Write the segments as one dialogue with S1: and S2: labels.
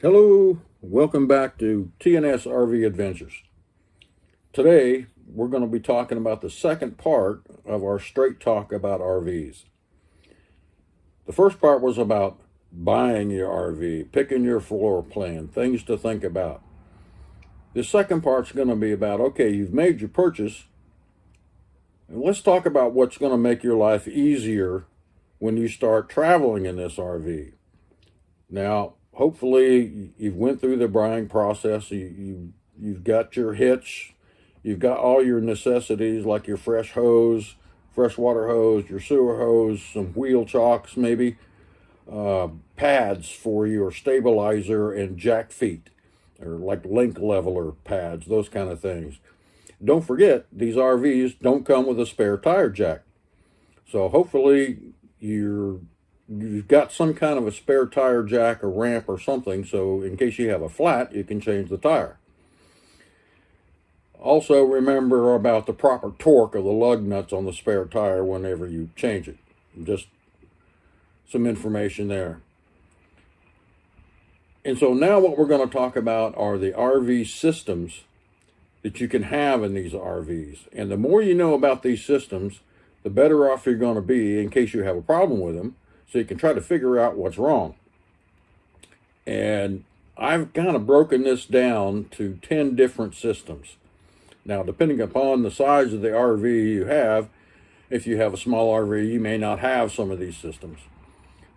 S1: Hello, welcome back to TNS RV Adventures. Today, we're going to be talking about the second part of our straight talk about RVs. The first part was about buying your RV, picking your floor plan, things to think about. The second part's going to be about, okay, you've made your purchase, and let's talk about what's going to make your life easier when you start traveling in this RV. Now, hopefully you've went through the buying process. You've got your hitch. You've got all your necessities like your fresh hose, freshwater hose, your sewer hose, some wheel chocks maybe, pads for your stabilizer and jack feet, or like link leveler pads, those kind of things. Don't forget, these RVs don't come with a spare tire jack. So hopefully you've got some kind of a spare tire jack or ramp or something, so in case you have a flat, you can change the tire. Also remember about the proper torque of the lug nuts on the spare tire whenever you change it. Just some information there. And so now what we're going to talk about are the RV systems that you can have in these RVs. And the more you know about these systems, the better off you're going to be in case you have a problem with them, so you can try to figure out what's wrong. And I've kind of broken this down to 10 different systems. Now, depending upon the size of the RV you have, if you have a small RV, you may not have some of these systems.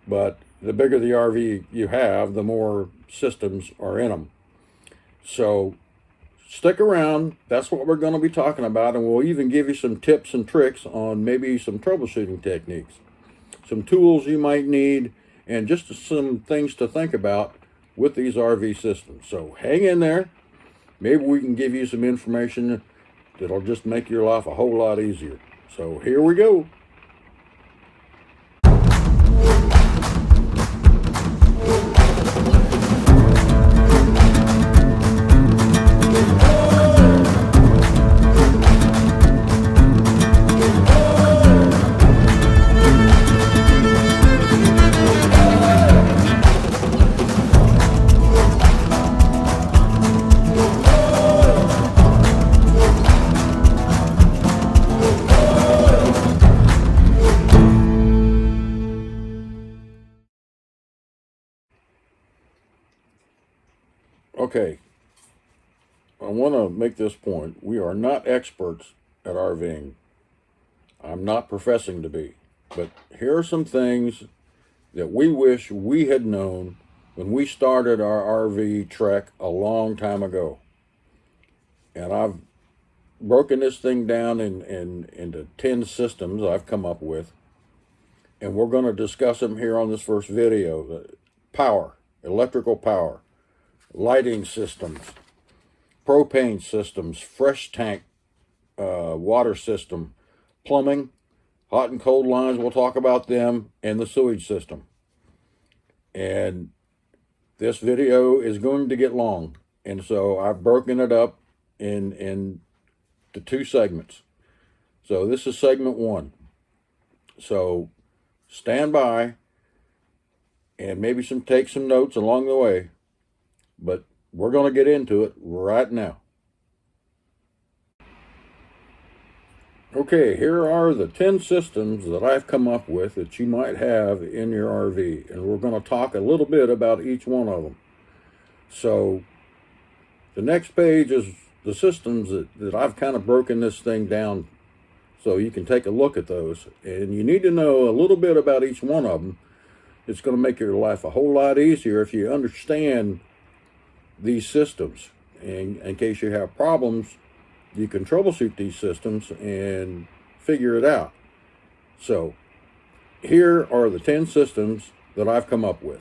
S1: But the bigger the RV you have, the more systems are in them. So stick around. That's what we're going to be talking about. And we'll even give you some tips and tricks on maybe some troubleshooting techniques, some tools you might need, and just some things to think about with these RV systems. So hang in there. Maybe we can give you some information that'll just make your life a whole lot easier. So here we go. Okay, I want to make this point. We are not experts at RVing. I'm not professing to be. But here are some things that we wish we had known when we started our RV trek a long time ago. And I've broken this thing down into 10 systems I've come up with. And we're going to discuss them here on this first video. Power, electrical power, lighting systems, propane systems, fresh tank water system, plumbing, hot and cold lines, we'll talk about them, and the sewage system. And this video is going to get long, and so I've broken it up in the 2 segments. So this is segment 1. So stand by and maybe take some notes along the way. But we're going to get into it right now. Okay, here are the 10 systems that I've come up with that you might have in your RV. And we're going to talk a little bit about each one of them. So the next page is the systems that I've kind of broken this thing down so you can take a look at those. And you need to know a little bit about each one of them. It's going to make your life a whole lot easier if you understand these systems. And in case you have problems, you can troubleshoot these systems and figure it out. So here are the 10 systems that I've come up with.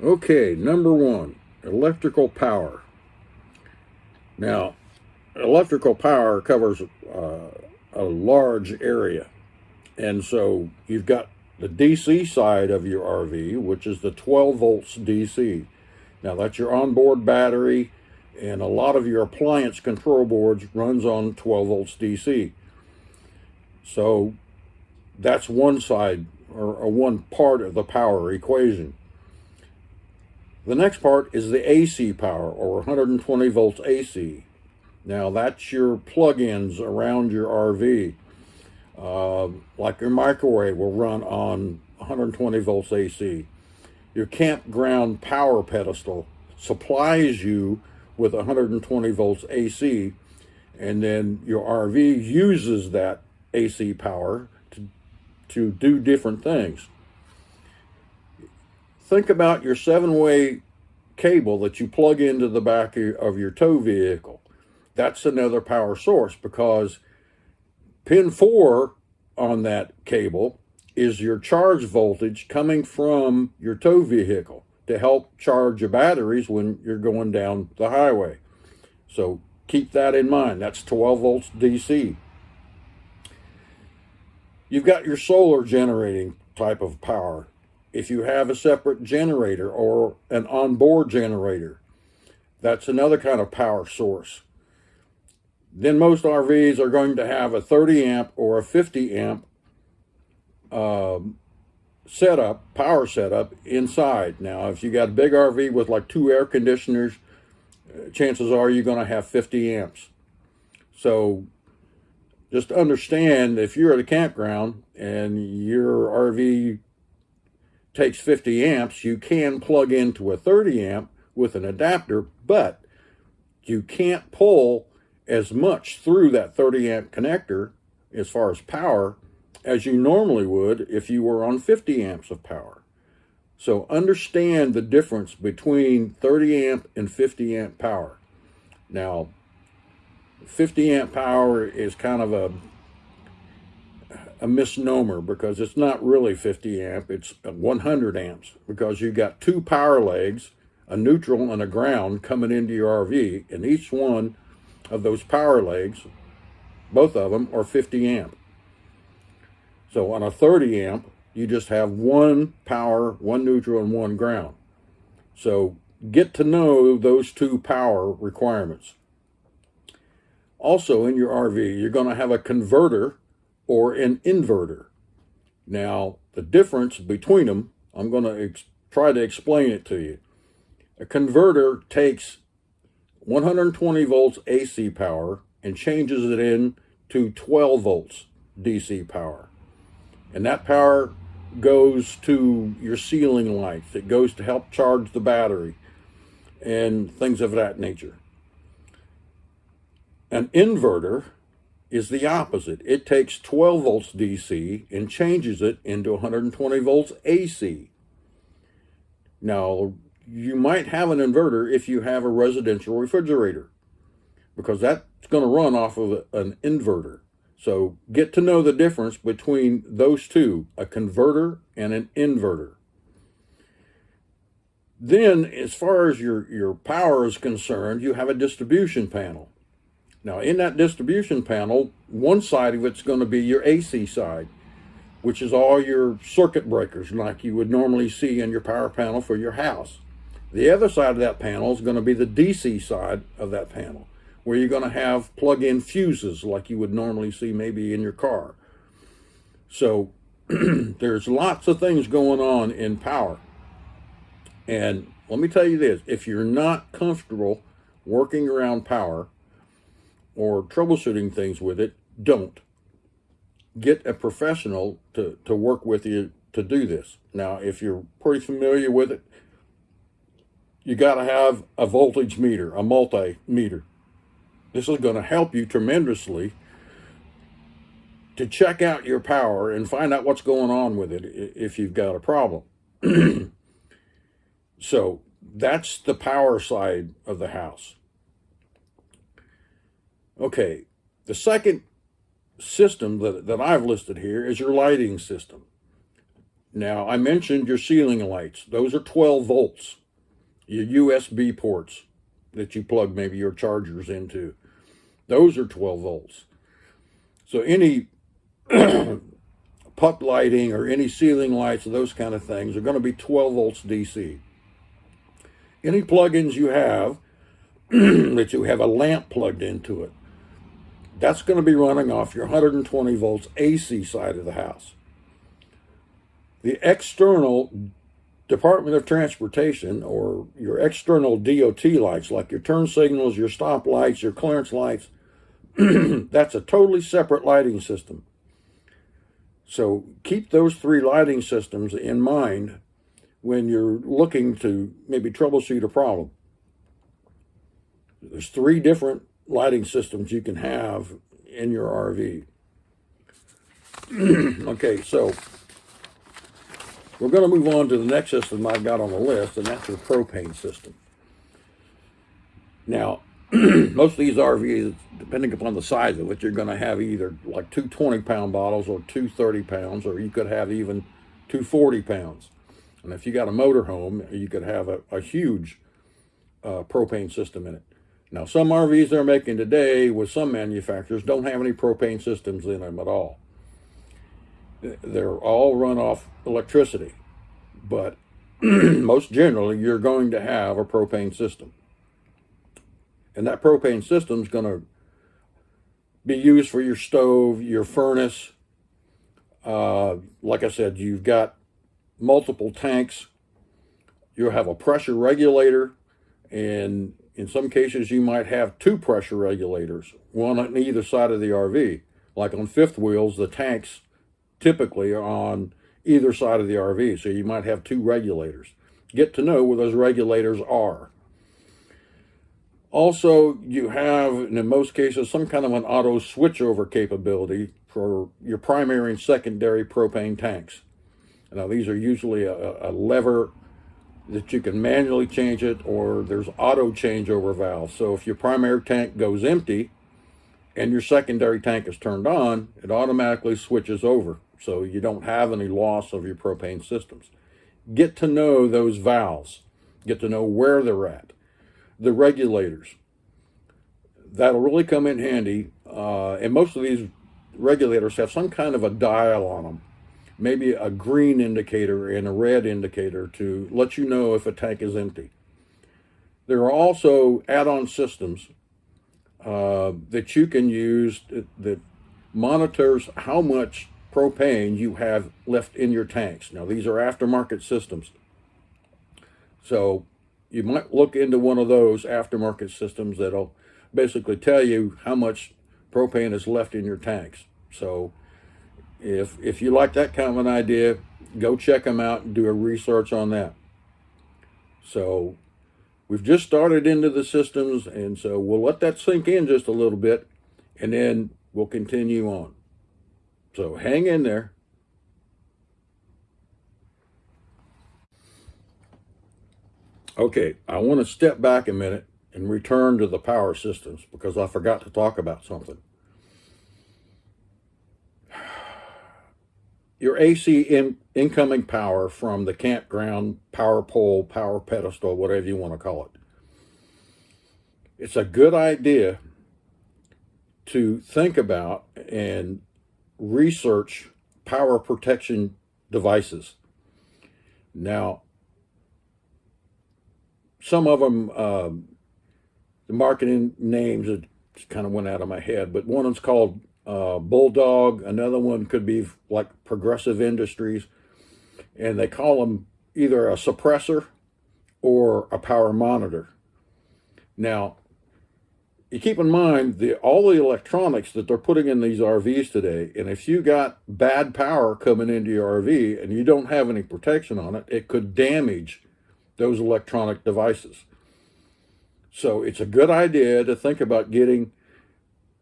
S1: Okay, number 1, electrical power. Now, electrical power covers a large area. And so you've got the DC side of your RV, which is the 12 volts DC. Now that's your onboard battery And a lot of your appliance control boards runs on 12 volts DC. So that's one side or one part of the power equation. The next part is the AC power, or 120 volts AC. Now that's your plug-ins around your RV. Like your microwave will run on 120 volts AC. Your campground power pedestal supplies you with 120 volts AC, and then your RV uses that AC power to do different things. Think about your 7-way cable that you plug into the back of your tow vehicle. That's another power source, because pin 4 on that cable is your charge voltage coming from your tow vehicle to help charge your batteries when you're going down the highway. So keep that in mind. That's 12 volts DC. You've got your solar generating type of power. If you have a separate generator or an onboard generator, that's another kind of power source. Then most RVs are going to have a 30 amp or a 50 amp power setup inside. Now, if you got a big RV with like 2 air conditioners, chances are you're going to have 50 amps. So just understand, if you're at a campground and your RV takes 50 amps, you can plug into a 30 amp with an adapter, but you can't pull as much through that 30 amp connector as far as power as you normally would if you were on 50 amps of power. So understand the difference between 30 amp and 50 amp power. Now, 50 amp power is kind of a misnomer, because it's not really 50 amp, it's 100 amps, because you got 2 power legs, a neutral and a ground, coming into your RV, and each one of those power legs, both of them, are 50 amp. So on a 30 amp, you just have 1 power, 1 neutral, and 1 ground. So get to know those 2 power requirements. Also in your RV, you're going to have a converter or an inverter. Now, the difference between them, I'm going to try to explain it to you. A converter takes 120 volts AC power and changes it into 12 volts DC power. And that power goes to your ceiling lights. It goes to help charge the battery and things of that nature. An inverter is the opposite. It takes 12 volts DC and changes it into 120 volts AC. Now, you might have an inverter if you have a residential refrigerator, because that's going to run off of an inverter. So get to know the difference between those two, a converter and an inverter. Then, as far as your power is concerned, you have a distribution panel. Now, in that distribution panel, one side of it's going to be your AC side, which is all your circuit breakers like you would normally see in your power panel for your house. The other side of that panel is going to be the DC side of that panel, where you're going to have plug-in fuses like you would normally see maybe in your car. So there's lots of things going on in power. And let me tell you this, if you're not comfortable working around power or troubleshooting things with it, don't. Get a professional to work with you to do this. Now, if you're pretty familiar with it, you got to have a voltage meter, a multimeter. This is going to help you tremendously to check out your power and find out what's going on with it if you've got a problem. So that's the power side of the house. Okay, the second system that I've listed here is your lighting system. Now, I mentioned your ceiling lights. Those are 12 volts. Your USB ports that you plug maybe your chargers into, those are 12 volts. So any puck lighting or any ceiling lights or those kind of things are going to be 12 volts DC. Any plugins you have that you have a lamp plugged into it. That's going to be running off your 120 volts AC side of the house. The external Department of Transportation, or your external DOT lights, like your turn signals, your stop lights, your clearance lights, that's a totally separate lighting system. So keep those three lighting systems in mind when you're looking to maybe troubleshoot a problem. There's three different lighting systems you can have in your RV. Okay, so we're going to move on to the next system I've got on the list, and that's your propane system. Now, most of these RVs, depending upon the size of it, you're going to have either like two 20-pound bottles or two 30-pounds, or you could have even two 40-pounds. And if you got a motorhome, you could have a huge propane system in it. Now, some RVs they're making today with some manufacturers don't have any propane systems in them at all. They're all run off electricity, but most generally you're going to have a propane system. And that propane system is going to be used for your stove, your furnace. Like I said, you've got multiple tanks. You'll have a pressure regulator, and in some cases you might have two pressure regulators, one on either side of the RV. Like on fifth wheels, the tanks typically are on either side of the RV, so you might have two regulators. Get to know where those regulators are. Also, you have, in most cases, some kind of an auto switchover capability for your primary and secondary propane tanks. Now, these are usually a lever that you can manually change it, or there's auto changeover valves. So if your primary tank goes empty and your secondary tank is turned on, it automatically switches over, so you don't have any loss of your propane systems. Get to know those valves. Get to know where they're at. The regulators. That'll really come in handy. And most of these regulators have some kind of a dial on them. Maybe a green indicator and a red indicator to let you know if a tank is empty. There are also add-on systems that you can use that monitors how much propane you have left in your tanks. Now, these are aftermarket systems. So you might look into one of those aftermarket systems that'll basically tell you how much propane is left in your tanks. So if you like that kind of an idea, go check them out and do a research on that. So we've just started into the systems, and so we'll let that sink in just a little bit, and then we'll continue on. So hang in there. Okay, I want to step back a minute and return to the power systems because I forgot to talk about something. Your AC incoming power from the campground, power pole, power pedestal, whatever you want to call it. It's a good idea to think about and research power protection devices. Now, some of them, the marketing names, it just kind of went out of my head, but one is called Bulldog. Another one could be like Progressive Industries, and they call them either a suppressor or a power monitor. Now, you keep in mind all the electronics that they're putting in these RVs today, and if you got bad power coming into your RV and you don't have any protection on it, it could damage those electronic devices. So it's a good idea to think about getting,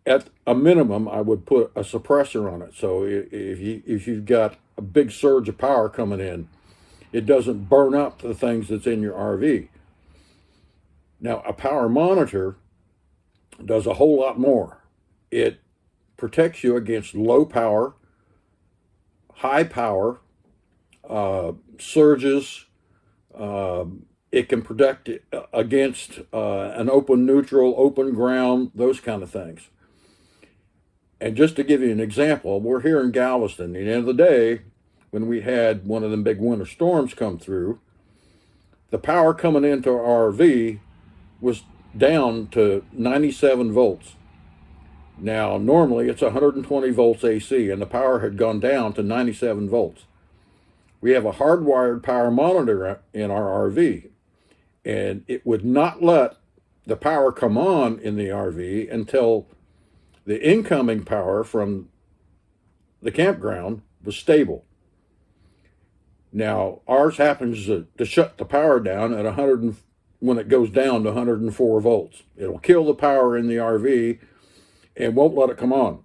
S1: at a minimum, I would put a suppressor on it. So if you've got a big surge of power coming in, it doesn't burn up the things that's in your RV. Now, a power monitor does a whole lot more. It protects you against low power, high power, surges. It can protect against an open neutral, open ground, those kind of things. And just to give you an example, we're here in Galveston. At the end of the day, when we had one of them big winter storms come through, the power coming into our RV was down to 97 volts. Now, normally it's 120 volts AC, and the power had gone down to 97 volts. We have a hardwired power monitor in our RV, and it would not let the power come on in the RV until the incoming power from the campground was stable. Now, ours happens to shut the power down at 100 when it goes down to 104 volts. It'll kill the power in the RV and won't let it come on.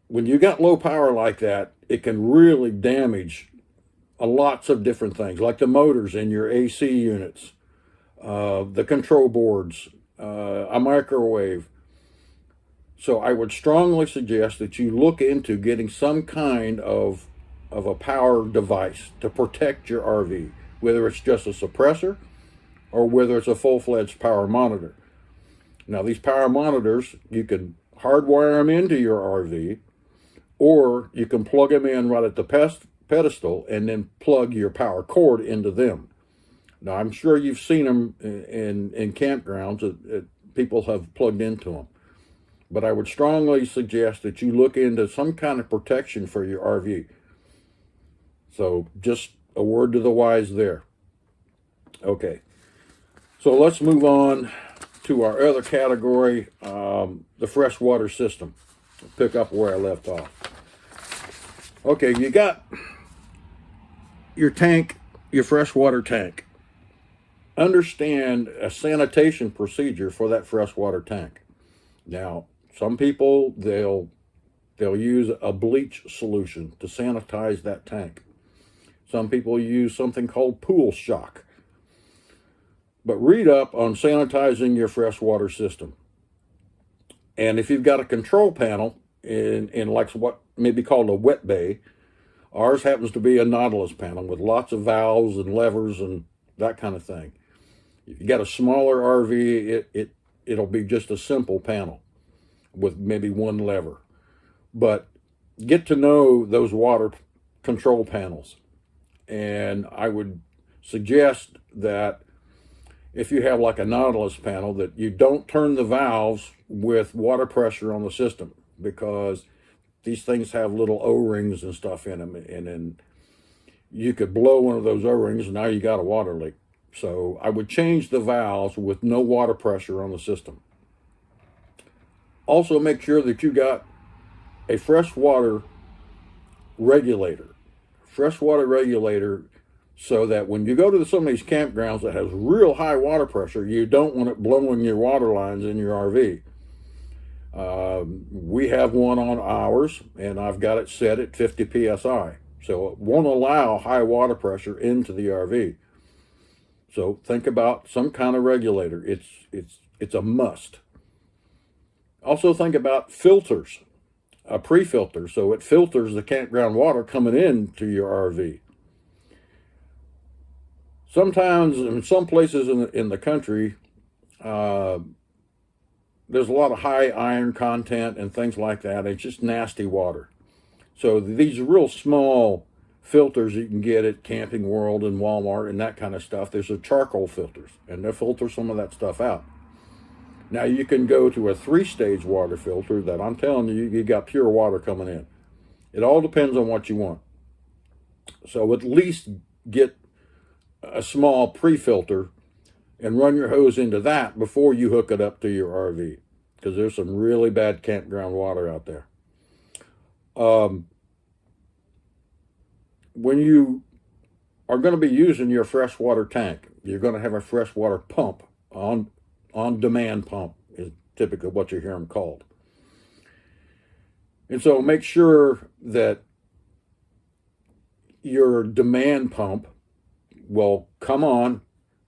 S1: When you got low power like that, it can really damage lots of different things, like the motors in your AC units, the control boards, a microwave. So I would strongly suggest that you look into getting some kind of a power device to protect your RV, whether it's just a suppressor or whether it's a full-fledged power monitor. Now, these power monitors, you can hardwire them into your RV, or you can plug them in right at the pedestal and then plug your power cord into them. Now, I'm sure you've seen them in campgrounds that people have plugged into them. But I would strongly suggest that you look into some kind of protection for your RV. So just a word to the wise there. Okay, so let's move on to our other category, the freshwater system. I'll pick up where I left off. Okay, you got your tank, your freshwater tank. Understand a sanitation procedure for that freshwater tank. Now, some people, they'll use a bleach solution to sanitize that tank. Some people use something called pool shock. But read up on sanitizing your freshwater system. And if you've got a control panel in like what may be called a wet bay, ours happens to be a Nautilus panel with lots of valves and levers and that kind of thing. If you got a smaller RV, it'll be just a simple panel with maybe one lever. But get to know those water control panels. And I would suggest that if you have like a Nautilus panel, that you don't turn the valves with water pressure on the system, because these things have little O-rings and stuff in them, and then you could blow one of those O-rings and now you got a water leak. So I would change the valves with no water pressure on the system. Also, make sure that you got a freshwater regulator. Freshwater regulator, so that when you go to some of these campgrounds that has real high water pressure, you don't want it blowing your water lines in your RV. We have one on ours, and I've got it set at 50 psi. So it won't allow high water pressure into the RV. So think about some kind of regulator. It's a must. Also think about filters, a pre-filter, so it filters the campground water coming into your RV. Sometimes in some places in the country, there's a lot of high iron content and things like that. It's just nasty water. So these real small filters you can get at Camping World and Walmart and that kind of stuff, there's a charcoal filters, and they'll filter some of that stuff out. Now you can go to a 3-stage water filter that I'm telling you, you got pure water coming in. It all depends on what you want. So at least get a small pre-filter and run your hose into that before you hook it up to your RV, because there's some really bad campground water out there. When you are going to be using your freshwater tank, you're going to have a freshwater pump, on-demand pump is typically what you hear them called. And so make sure that your demand pump will come on,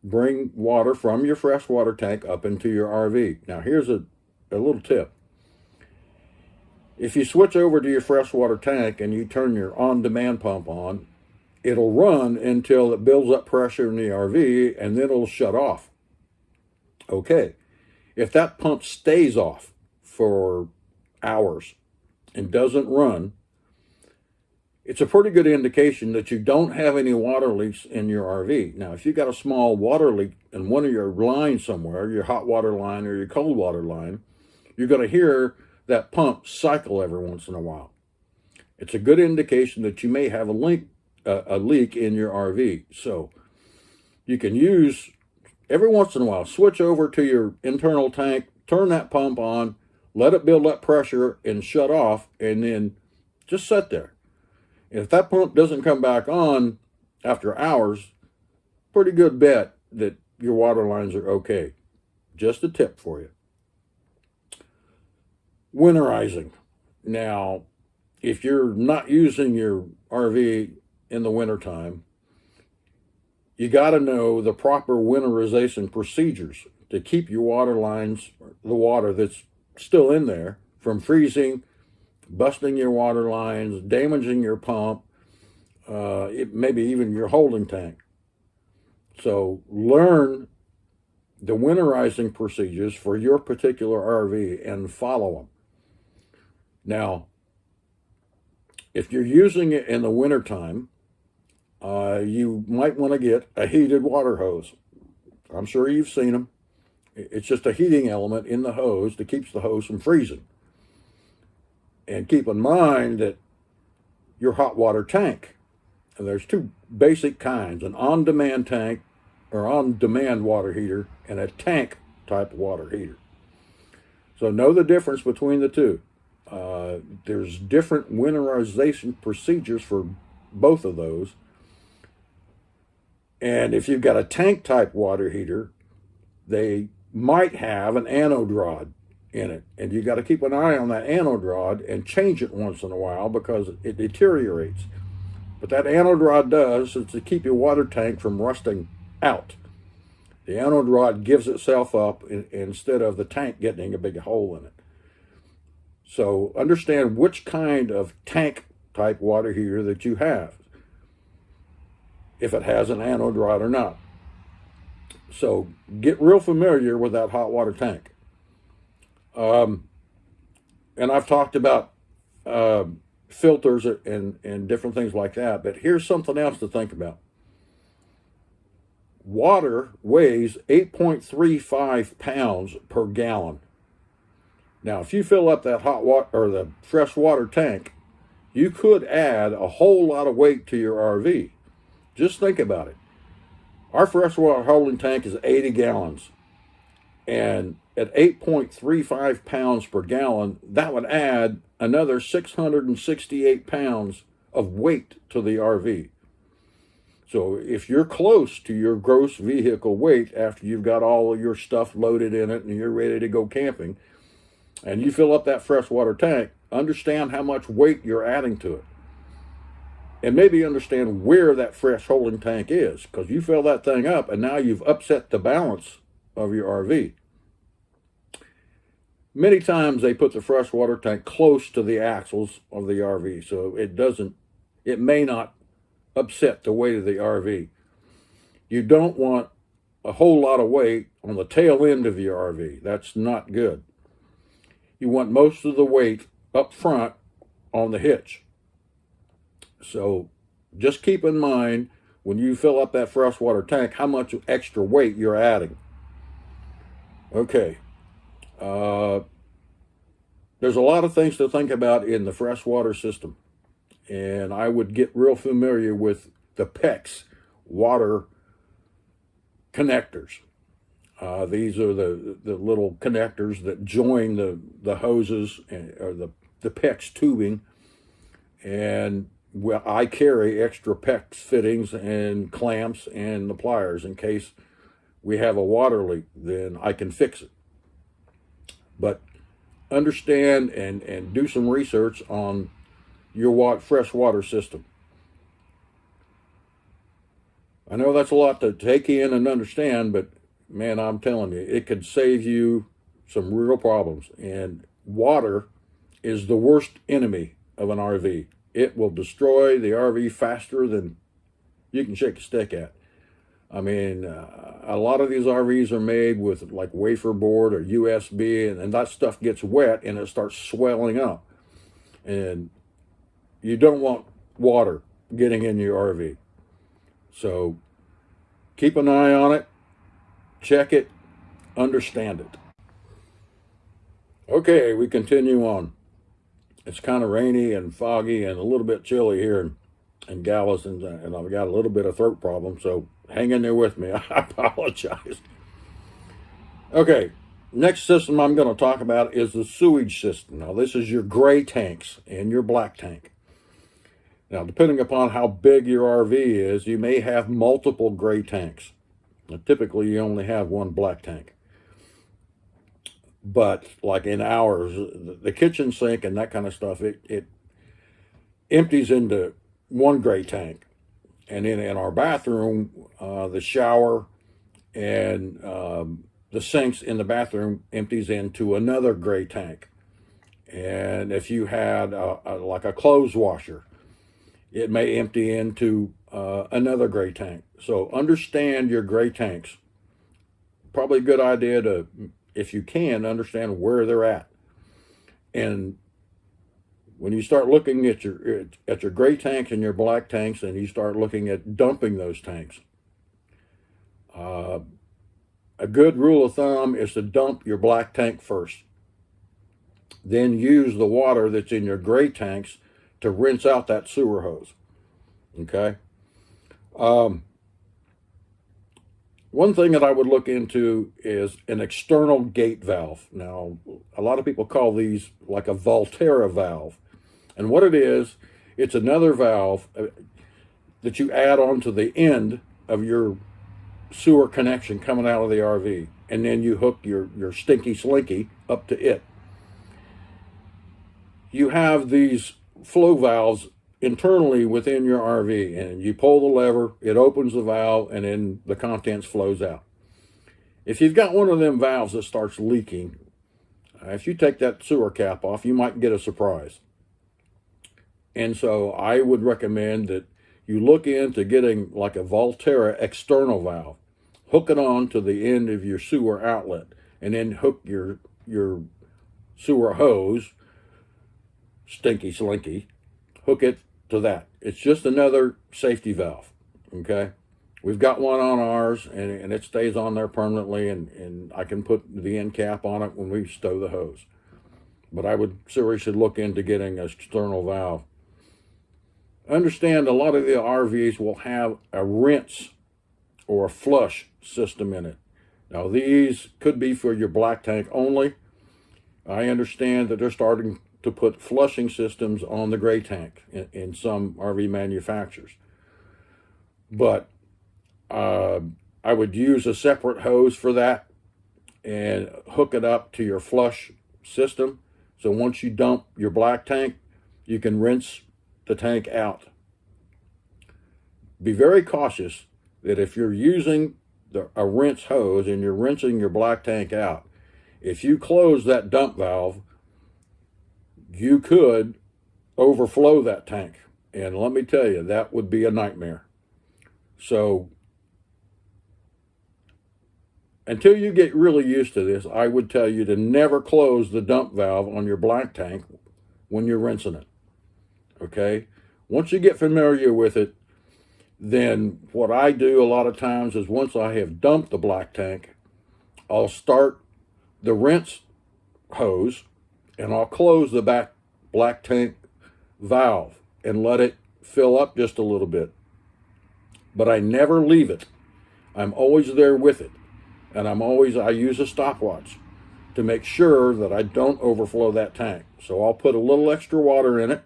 S1: bring water from your freshwater tank up into your RV. Now here's a little tip. If you switch over to your freshwater tank and you turn your on-demand pump on, it'll run until it builds up pressure in the RV, and then it'll shut off. Okay, if that pump stays off for hours and doesn't run, it's a pretty good indication that you don't have any water leaks in your RV. Now, if you got a small water leak in one of your lines somewhere, your hot water line or your cold water line, you're going to hear that pump cycle every once in a while. It's a good indication that you may have a leak in your RV. So you can use, every once in a while, switch over to your internal tank, turn that pump on, let it build up pressure and shut off, and then just sit there. If that pump doesn't come back on after hours, pretty good bet that your water lines are okay. Just a tip for you. Winterizing. Now, if you're not using your RV in the wintertime, you got to know the proper winterization procedures to keep your water lines, the water that's still in there, from freezing, busting your water lines, damaging your pump, maybe even your holding tank. So learn the winterizing procedures for your particular RV and follow them. Now, if you're using it in the wintertime, you might want to get a heated water hose. I'm sure you've seen them. It's just a heating element in the hose that keeps the hose from freezing. And keep in mind that your hot water tank, and there's two basic kinds, an on-demand tank or on-demand water heater and a tank type water heater. So know the difference between the two. There's different winterization procedures for both of those. And if you've got a tank type water heater, they might have an anode rod in it, and you got to keep an eye on that anode rod and change it once in a while because it deteriorates. But that anode rod does is to keep your water tank from rusting out. The anode rod gives itself up instead of the tank getting a big hole in it. So understand which kind of tank type water heater that you have, if it has an anode rod or not. So get real familiar with that hot water tank. And I've talked about filters and different things like that, but here's something else to think about. Water weighs 8.35 pounds per gallon. Now, if you fill up that hot water or the fresh water tank, you could add a whole lot of weight to your RV. Just think about it. Our freshwater holding tank is 80 gallons. And at 8.35 pounds per gallon, that would add another 668 pounds of weight to the RV. So if you're close to your gross vehicle weight after you've got all of your stuff loaded in it and you're ready to go camping, and you fill up that freshwater tank, understand how much weight you're adding to it. And maybe understand where that fresh holding tank is, because you fill that thing up and now you've upset the balance of your RV. Many times they put the freshwater tank close to the axles of the RV, so it may not upset the weight of the RV. You don't want a whole lot of weight on the tail end of your RV. That's not good. You want most of the weight up front on the hitch. So just keep in mind when you fill up that freshwater tank how much extra weight you're adding. Okay. There's a lot of things to think about in the freshwater system. And I would get real familiar with the PEX water connectors. These are the little connectors that join the hoses or the PEX tubing. And I carry extra PEX fittings and clamps and the pliers in case we have a water leak, then I can fix it. But understand and do some research on your freshwater system. I know that's a lot to take in and understand, but man, I'm telling you, it could save you some real problems. And water is the worst enemy of an RV. It will destroy the RV faster than you can shake a stick at. I mean, a lot of these RVs are made with like wafer board or USB, and that stuff gets wet and it starts swelling up. And you don't want water getting in your RV. So keep an eye on it, check it, understand it. Okay, we continue on. It's kind of rainy and foggy and a little bit chilly here in Galveston, and I've got a little bit of throat problem, so hang in there with me. I apologize. Okay, next system I'm going to talk about is the sewage system. Now, this is your gray tanks and your black tank. Now, depending upon how big your RV is, you may have multiple gray tanks. Now, typically, you only have one black tank. But like in ours, the kitchen sink and that kind of stuff, it empties into one gray tank. And then in our bathroom, the shower and the sinks in the bathroom empties into another gray tank. And if you had like a clothes washer, it may empty into another gray tank. So understand your gray tanks. Probably a good idea to, if you can, understand where they're at. And when you start looking at your gray tanks and your black tanks, and you start looking at dumping those tanks, a good rule of thumb is to dump your black tank first. Then use the water that's in your gray tanks to rinse out that sewer hose. Okay? One thing that I would look into is an external gate valve. Now, a lot of people call these like a Volterra valve. And what it is, it's another valve that you add onto the end of your sewer connection coming out of the RV. And then you hook your stinky slinky up to it. You have these flow valves internally within your RV, and you pull the lever, it opens the valve, and then the contents flows out. If you've got one of them valves that starts leaking, if you take that sewer cap off, you might get a surprise. And so I would recommend that you look into getting like a Volterra external valve, hook it on to the end of your sewer outlet, and then hook your sewer hose, stinky slinky, hook it to that. It's just another safety valve, okay? We've got one on ours, and it stays on there permanently, and I can put the end cap on it when we stow the hose. But I would seriously look into getting an external valve. Understand a lot of the RVs will have a rinse or a flush system in it. Now, these could be for your black tank only. I understand that they're starting to put flushing systems on the gray tank in some RV manufacturers. But I would use a separate hose for that and hook it up to your flush system. So once you dump your black tank, you can rinse the tank out. Be very cautious that if you're using a rinse hose and you're rinsing your black tank out, if you close that dump valve, you could overflow that tank. And let me tell you, that would be a nightmare. So until you get really used to this, I would tell you to never close the dump valve on your black tank when you're rinsing it. Okay? Once you get familiar with it, then what I do a lot of times is once I have dumped the black tank, I'll start the rinse hose and I'll close the back black tank valve and let it fill up just a little bit. But I never leave it. I'm always there with it. And I use a stopwatch to make sure that I don't overflow that tank. So I'll put a little extra water in it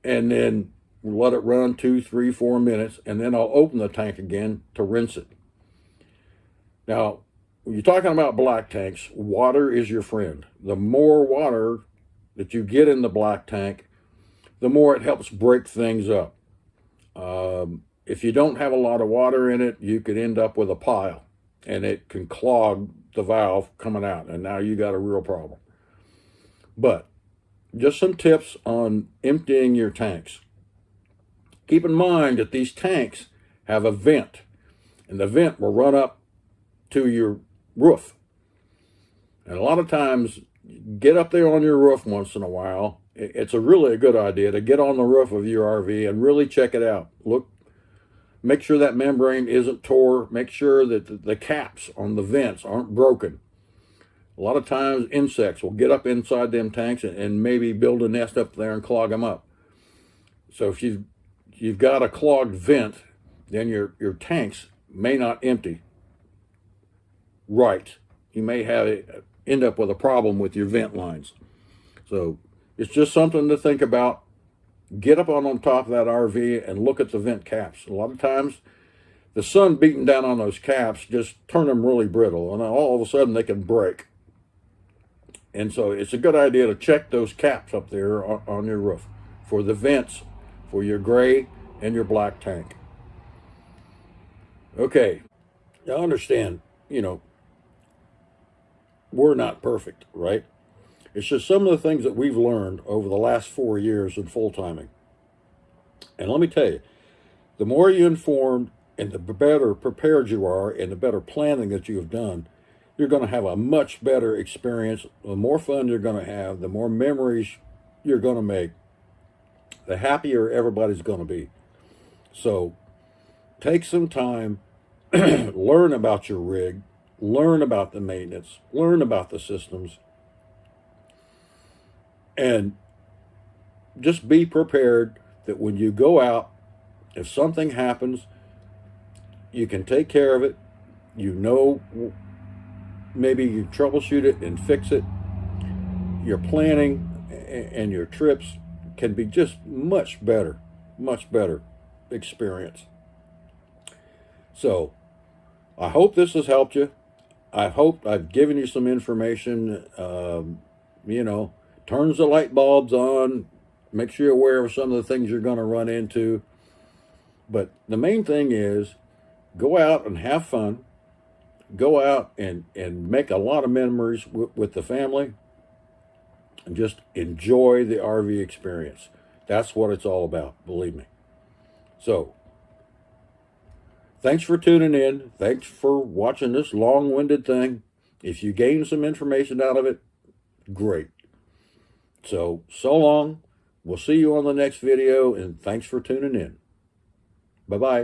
S1: and then let it run 2, 3, 4 minutes, and then I'll open the tank again to rinse it. Now, when you're talking about black tanks, water is your friend. The more water that you get in the black tank, the more it helps break things up. If you don't have a lot of water in it, you could end up with a pile, and it can clog the valve coming out, and now you got a real problem. But just some tips on emptying your tanks. Keep in mind that these tanks have a vent, and the vent will run up to your roof. And a lot of times get up there on your roof once in a while. It's really a good idea to get on the roof of your RV and really check it out. Look, make sure that membrane isn't tore. Make sure that the caps on the vents aren't broken. A lot of times insects will get up inside them tanks and maybe build a nest up there and clog them up. So if you've got a clogged vent, then your tanks may not empty right. You may end up with a problem with your vent lines. So it's just something to think about. Get up on top of that RV and look at the vent caps. A lot of times the sun beating down on those caps just turn them really brittle, and all of a sudden they can break. And so it's a good idea to check those caps up there on your roof for the vents for your gray and your black tank. Okay, I understand, we're not perfect, right? It's just some of the things that we've learned over the last 4 years in full timing. And let me tell you, the more you're informed and the better prepared you are and the better planning that you have done, you're going to have a much better experience. The more fun you're going to have, the more memories you're going to make, the happier everybody's going to be. So take some time, learn about your rig, learn about the maintenance, learn about the systems, and just be prepared that when you go out, if something happens, you can take care of it. Maybe you troubleshoot it and fix it. Your planning and your trips can be just much better experience. So I hope this has helped you. I hope I've given you some information, turns the light bulbs on, make sure you're aware of some of the things you're going to run into. But the main thing is go out and have fun. Go out and make a lot of memories with the family and just enjoy the RV experience. That's what it's all about, believe me. So, thanks for tuning in. Thanks for watching this long-winded thing. If you gain some information out of it, great. So long. We'll see you on the next video, and thanks for tuning in. Bye-bye.